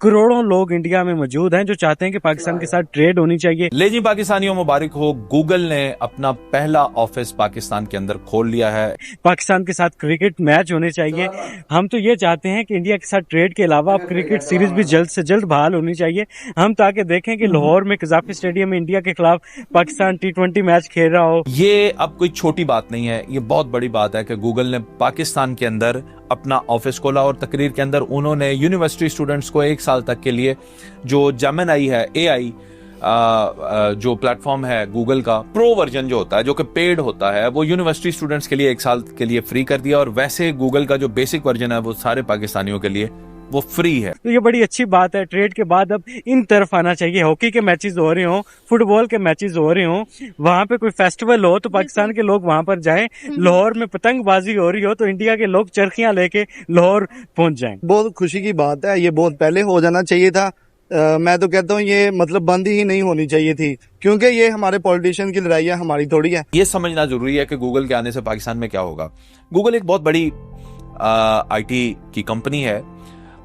करोड़ों लोग इंडिया में मौजूद हैं जो चाहते हैं कि पाकिस्तान के साथ ट्रेड होनी चाहिए। ले जी पाकिस्तानियों मुबारक हो, गूगल ने अपना पहला ऑफिस पाकिस्तान के अंदर खोल लिया है। पाकिस्तान के साथ क्रिकेट मैच होने चाहिए। हम तो ये चाहते हैं कि इंडिया के साथ ट्रेड के अलावा अब क्रिकेट सीरीज भी जल्द से जल्द बहाल होनी चाहिए। हम ताकि देखें कि लाहौर में कजाफी स्टेडियम में इंडिया के खिलाफ पाकिस्तान T20 मैच खेल रहा हो। ये अब कोई छोटी बात नहीं है, ये बहुत बड़ी बात है कि गूगल ने पाकिस्तान के अंदर अपना ऑफिस खोला और तकरीर के अंदर उन्होंने यूनिवर्सिटी स्टूडेंट्स को 1 साल तक के लिए जो जेमिनी है AI जो प्लेटफॉर्म है गूगल का प्रो वर्जन जो होता है, जो कि पेड होता है, वो यूनिवर्सिटी स्टूडेंट्स के लिए 1 साल के लिए फ्री कर दिया और वैसे गूगल का जो बेसिक वर्जन है वो सारे पाकिस्तानियों के लिए वो फ्री है। तो ये बड़ी अच्छी बात है। ट्रेड के बाद अब इन तरफ आना चाहिए। हॉकी के मैचेस हो रहे हो, फुटबॉल के मैचेस हो रहे हो, वहां पे कोई फेस्टिवल हो तो पाकिस्तान के लोग वहां पर जाएं। लाहौर में पतंगबाजी हो रही हो तो इंडिया के लोग चरखियां लेके लाहौर पहुंच जाएं। बहुत खुशी की बात है। ये बहुत पहले हो जाना चाहिए था। मैं तो कहता हूँ ये मतलब बंद ही नहीं होनी चाहिए थी, क्योंकि ये हमारे पॉलिटिशियन की लड़ाई है, हमारी थोड़ी है। ये समझना जरूरी है कि गूगल के आने से पाकिस्तान में क्या होगा। गूगल एक बहुत बड़ी IT की कंपनी है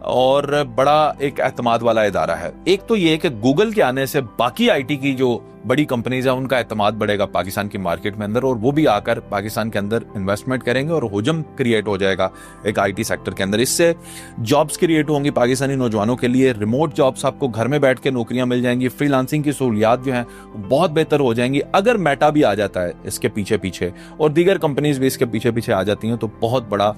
और बड़ा एक एतमाद वाला इदारा है। एक तो ये कि गूगल के आने से बाकी IT की जो बड़ी कंपनीज है उनका एतमाद बढ़ेगा पाकिस्तान की मार्केट में अंदर और वो भी आकर पाकिस्तान के अंदर इन्वेस्टमेंट करेंगे और हुजम क्रिएट हो जाएगा एक IT सेक्टर के अंदर। इससे जॉब्स क्रिएट होंगी पाकिस्तानी नौजवानों के लिए, रिमोट जॉब्स, आपको घर में बैठ के नौकरियां मिल जाएंगी, फ्रीलांसिंग की सहूलियात जो हैं बहुत बेहतर हो जाएंगी। अगर मेटा भी आ जाता है इसके पीछे पीछे और दीगर कंपनीज भी इसके पीछे पीछे आ जाती हैं तो बहुत बड़ा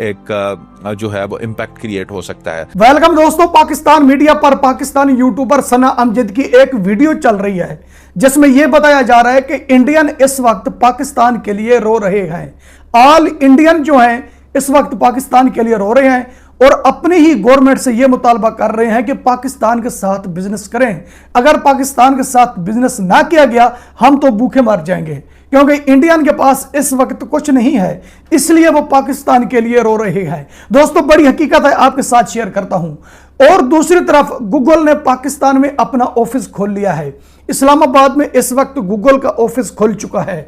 एक जो है वो इम्पैक्ट क्रिएट हो सकता है। वेलकम दोस्तों, पाकिस्तान मीडिया पर पाकिस्तानी यूट्यूबर सना अमजद की एक वीडियो चल रही है जिसमें यह बताया जा रहा है कि इंडियन इस वक्त पाकिस्तान के लिए रो रहे हैं। ऑल इंडियन जो हैं इस वक्त पाकिस्तान के लिए रो रहे हैं और अपनी ही गवर्नमेंट से यह मुतालबा कर रहे हैं कि पाकिस्तान के साथ बिजनेस करें। अगर पाकिस्तान के साथ बिजनेस ना किया गया हम तो भूखे मर जाएंगे, क्योंकि इंडियन के पास इस वक्त कुछ नहीं है, इसलिए वो पाकिस्तान के लिए रो रहे हैं। दोस्तों बड़ी हकीकत है, आपके साथ शेयर करता हूं। और दूसरी तरफ गूगल ने पाकिस्तान में अपना ऑफिस खोल लिया है। इस्लामाबाद में इस वक्त गूगल का ऑफिस खुल चुका है।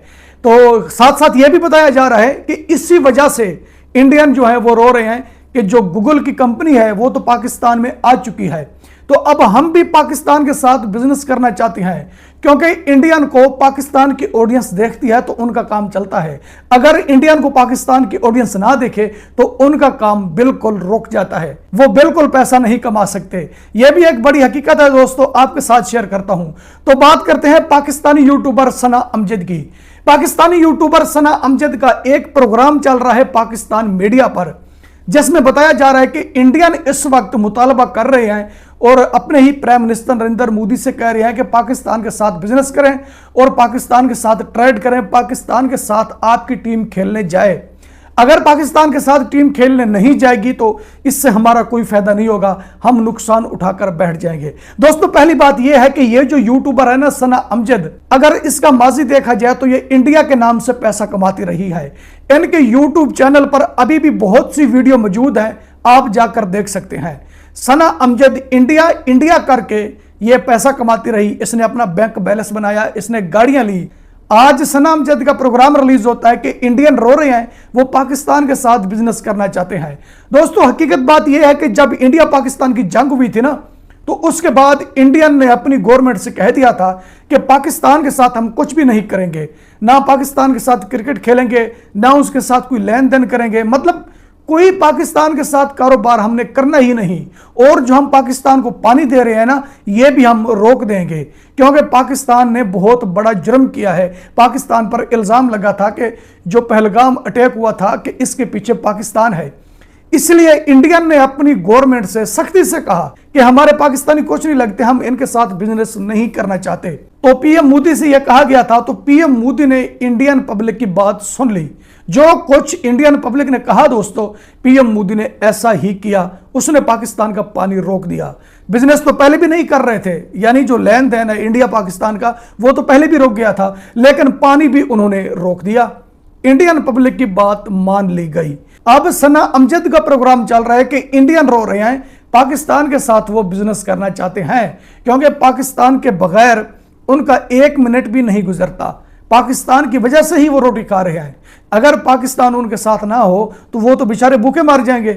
तो साथ साथ यह भी बताया जा रहा है कि इसी वजह से इंडियन जो है वो रो रहे हैं कि जो गूगल की कंपनी है वो तो पाकिस्तान में आ चुकी है, तो अब हम भी पाकिस्तान के साथ बिजनेस करना चाहते हैं, क्योंकि इंडियन को पाकिस्तान की ऑडियंस देखती है तो उनका काम चलता है। अगर इंडियन को पाकिस्तान की ऑडियंस ना देखे तो उनका काम बिल्कुल रुक जाता है, वो बिल्कुल पैसा नहीं कमा सकते। यह भी एक बड़ी हकीकत है दोस्तों, आपके साथ शेयर करता हूं। तो बात करते हैं पाकिस्तानी यूट्यूबर सना अमजद की। पाकिस्तानी यूट्यूबर सना अमजद का एक प्रोग्राम चल रहा है पाकिस्तान मीडिया पर, जिसमें बताया जा रहा है कि इंडियन इस वक्त मुतालबा कर रहे हैं और अपने ही प्राइम मिनिस्टर नरेंद्र मोदी से कह रहे हैं कि पाकिस्तान के साथ बिजनेस करें और पाकिस्तान के साथ ट्रेड करें, पाकिस्तान के साथ आपकी टीम खेलने जाए। अगर पाकिस्तान के साथ टीम खेलने नहीं जाएगी तो इससे हमारा कोई फायदा नहीं होगा, हम नुकसान उठाकर बैठ जाएंगे। दोस्तों पहली बात यह है कि ये जो यूट्यूबर है ना सना अमजद, अगर इसका माजी देखा जाए तो ये इंडिया के नाम से पैसा कमाती रही है। इनके यूट्यूब चैनल पर अभी भी बहुत सी वीडियो मौजूद है, आप जाकर देख सकते हैं। सना अमजद इंडिया करके ये पैसा कमाती रही, इसने अपना बैंक बैलेंस बनाया, इसने गाड़ियां ली। आज सना अमजद का प्रोग्राम रिलीज होता है कि इंडियन रो रहे हैं, वो पाकिस्तान के साथ बिजनेस करना चाहते हैं। दोस्तों हकीकत बात यह है कि जब इंडिया पाकिस्तान की जंग हुई थी ना, तो उसके बाद इंडियन ने अपनी गवर्नमेंट से कह दिया था कि पाकिस्तान के साथ हम कुछ भी नहीं करेंगे, ना पाकिस्तान के साथ क्रिकेट खेलेंगे, ना उसके साथ कोई लेन देन करेंगे, मतलब कोई पाकिस्तान के साथ कारोबार हमने करना ही नहीं। और जो हम पाकिस्तान को पानी दे रहे हैं ना, ये भी हम रोक देंगे, क्योंकि पाकिस्तान ने बहुत बड़ा जुर्म किया है। पाकिस्तान पर इल्जाम लगा था कि जो पहलगाम अटैक हुआ था कि इसके पीछे पाकिस्तान है। इसलिए इंडियन ने अपनी गवर्नमेंट से सख्ती से कहा कि हमारे पाकिस्तानी कुछ नहीं लगते, हम इनके साथ बिजनेस नहीं करना चाहते। तो पीएम मोदी से यह कहा गया था, तो पीएम मोदी ने इंडियन पब्लिक की बात सुन ली। जो कुछ इंडियन पब्लिक ने कहा दोस्तों, पीएम मोदी ने ऐसा ही किया, उसने पाकिस्तान का पानी रोक दिया। बिजनेस तो पहले भी नहीं कर रहे थे, यानी जो लेन देन है इंडिया पाकिस्तान का वो तो पहले भी रोक गया था, लेकिन पानी भी उन्होंने रोक दिया। इंडियन पब्लिक की बात मान ली गई। अब सना अमजद का प्रोग्राम चल रहा है कि इंडियन रो रहे हैं, पाकिस्तान के साथ वो बिजनेस करना चाहते हैं, क्योंकि पाकिस्तान के बगैर उनका 1 मिनट भी नहीं गुजरता। पाकिस्तान की वजह से ही वो रोटी खा रहे हैं। अगर पाकिस्तान उनके साथ ना हो तो वो तो बेचारे भूखे मर जाएंगे।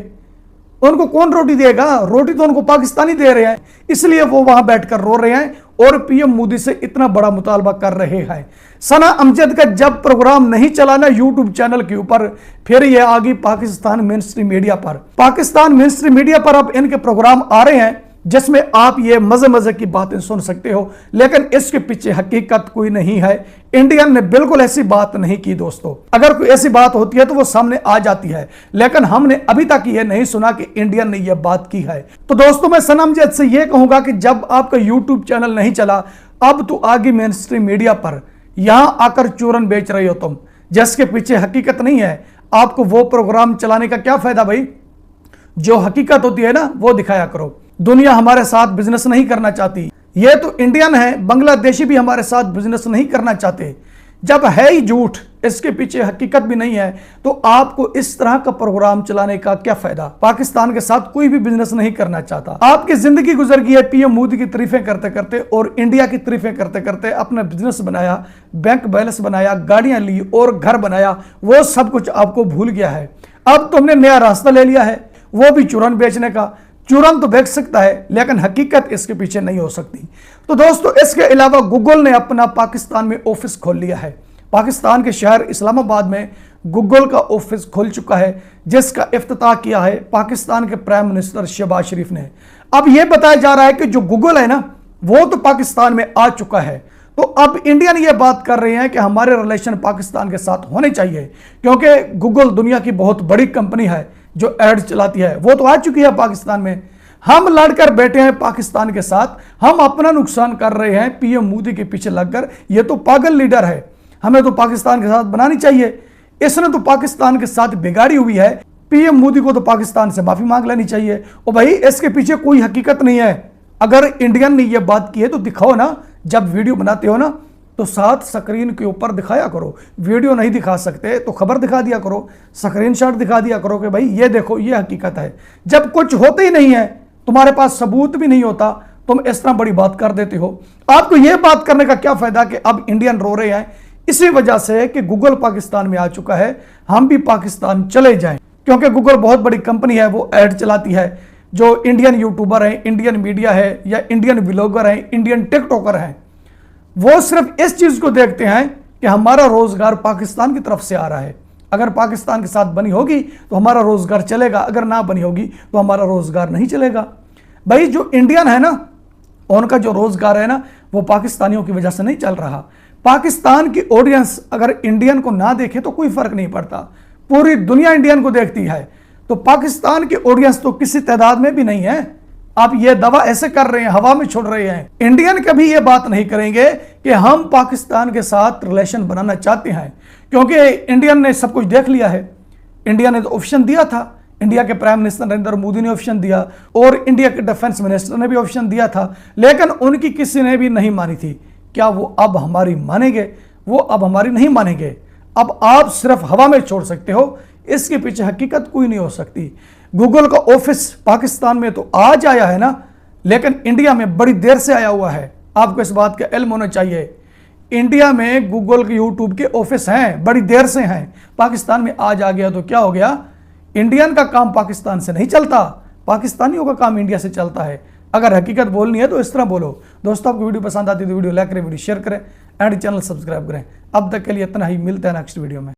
उनको कौन रोटी देगा? रोटी तो उनको पाकिस्तानी दे रहे हैं, इसलिए वो वहां बैठकर रो रहे हैं और पीएम मोदी से इतना बड़ा मुतालबा कर रहे हैं। सना अमजद का जब प्रोग्राम नहीं चला ना यूट्यूब चैनल के ऊपर, फिर ये आ गई पाकिस्तान मेन स्ट्रीम मीडिया पर। पाकिस्तान मेन स्ट्रीम मीडिया पर अब इनके प्रोग्राम आ रहे हैं जिसमें आप ये मजे मजे की बातें सुन सकते हो, लेकिन इसके पीछे हकीकत कोई नहीं है। इंडियन ने बिल्कुल ऐसी बात नहीं की दोस्तों। अगर कोई ऐसी बात होती है तो वो सामने आ जाती है, लेकिन हमने अभी तक ये नहीं सुना कि इंडियन ने ये बात की है। तो दोस्तों मैं सना अमजद से ये कहूंगा कि जब आपका यूट्यूब चैनल नहीं चला, अब तो आगे मेन स्ट्रीम मीडिया पर यहां आकर चूरन बेच रहे हो तुम, जिसके पीछे हकीकत नहीं है। आपको वो प्रोग्राम चलाने का क्या फायदा भाई? जो हकीकत होती है ना वो दिखाया करो। दुनिया हमारे साथ बिजनेस नहीं करना चाहती, ये तो इंडियन है, बांग्लादेशी भी हमारे साथ बिजनेस नहीं करना चाहते। जब है ही झूठ, इसके पीछे हकीकत भी नहीं है, तो आपको इस तरह का प्रोग्राम चलाने का क्या फायदा? पाकिस्तान के साथ कोई भी बिजनेस नहीं करना चाहता। आपकी जिंदगी गुजर गई है पीएम मोदी की तारीफें करते करते और इंडिया की तारीफें करते करते। अपना बिजनेस बनाया, बैंक बैलेंस बनाया, गाड़ियां ली और घर बनाया, वो सब कुछ आपको भूल गया है। अब तुमने नया रास्ता ले लिया है, वो भी चूरन बेचने का। चूरन तो बेच सकता है, लेकिन हकीकत इसके पीछे नहीं हो सकती। तो दोस्तों इसके अलावा गूगल ने अपना पाकिस्तान में ऑफिस खोल लिया है। पाकिस्तान के शहर इस्लामाबाद में गूगल का ऑफिस खुल चुका है, जिसका इफ्तिताह किया है पाकिस्तान के प्राइम मिनिस्टर शहबाज शरीफ ने। अब यह बताया जा रहा है कि जो गूगल है ना, वो तो पाकिस्तान में आ चुका है। तो अब इंडियन ये बात कर रहे हैं कि हमारे रिलेशन पाकिस्तान के साथ होने चाहिए, क्योंकि गूगल दुनिया की बहुत बड़ी कंपनी है जो एड चलाती है, वो तो आ चुकी है पाकिस्तान में। हम लड़कर बैठे हैं पाकिस्तान के साथ, हम अपना नुकसान कर रहे हैं पीएम मोदी के पीछे लगकर। ये तो पागल लीडर है, हमें तो पाकिस्तान के साथ बनानी चाहिए। इसने तो पाकिस्तान के साथ बिगाड़ी हुई है, पीएम मोदी को तो पाकिस्तान से माफी मांग लेनी चाहिए। और भाई इसके पीछे कोई हकीकत नहीं है। अगर इंडियन ने यह बात की है तो दिखाओ ना, जब वीडियो बनाते हो ना तो साथ स्क्रीन के ऊपर दिखाया करो। वीडियो नहीं दिखा सकते तो खबर दिखा दिया करो, स्क्रीनशॉट दिखा दिया करो कि भाई ये देखो ये हकीकत है। जब कुछ होते ही नहीं है, तुम्हारे पास सबूत भी नहीं होता, तुम इस तरह बड़ी बात कर देते हो। आपको यह बात करने का क्या फायदा कि अब इंडियन रो रहे हैं इसी वजह से कि गूगल पाकिस्तान में आ चुका है, हम भी पाकिस्तान चले जाएं। क्योंकि गूगल बहुत बड़ी कंपनी है, वो एड चलाती है। जो इंडियन यूट्यूबर हैं, इंडियन मीडिया है या इंडियन व्लॉगर हैं, इंडियन टिकटॉकर हैं, वो सिर्फ इस चीज को देखते हैं कि हमारा रोजगार पाकिस्तान की तरफ से आ रहा है। अगर पाकिस्तान के साथ बनी होगी तो हमारा रोजगार चलेगा, अगर ना बनी होगी तो हमारा रोजगार नहीं चलेगा। भाई जो इंडियन है ना, उनका जो रोजगार है ना, वो पाकिस्तानियों की वजह से नहीं चल रहा। पाकिस्तान की ऑडियंस अगर इंडियन को ना देखे तो कोई फर्क नहीं पड़ता, पूरी दुनिया इंडियन को देखती है। तो पाकिस्तान की ऑडियंस तो किसी तादाद में भी नहीं है। आप ये दवा ऐसे कर रहे हैं, हवा में छोड़ रहे हैं। इंडियन कभी ये बात नहीं करेंगे कि हम पाकिस्तान के साथ रिलेशन बनाना चाहते हैं, क्योंकि इंडियन ने सब कुछ देख लिया है। इंडिया ने तो ऑप्शन दिया था, इंडिया के प्राइम मिनिस्टर नरेंद्र मोदी ने ऑप्शन दिया और इंडिया के डिफेंस मिनिस्टर ने भी ऑप्शन दिया था, लेकिन उनकी किसी ने भी नहीं मानी थी। क्या वो अब हमारी मानेंगे? वो अब हमारी नहीं मानेंगे। अब आप सिर्फ हवा में छोड़ सकते हो, इसके पीछे हकीकत कोई नहीं हो सकती। गूगल का ऑफिस पाकिस्तान में तो आज आया है ना, लेकिन इंडिया में बड़ी देर से आया हुआ है। आपको इस बात का इल्म होना चाहिए। इंडिया में गूगल के यूट्यूब के ऑफिस हैं, बड़ी देर से हैं। पाकिस्तान में आज आ गया तो क्या हो गया? इंडियन का काम पाकिस्तान से नहीं चलता, पाकिस्तानियों का काम इंडिया से चलता है। अगर हकीकत बोलनी है तो इस तरह बोलो। दोस्तों आपको वीडियो पसंद आती है तो वीडियो लाइक करें, वीडियो शेयर करें एंड चैनल सब्सक्राइब करें। अब तक के लिए इतना ही, मिलते हैं नेक्स्ट वीडियो में।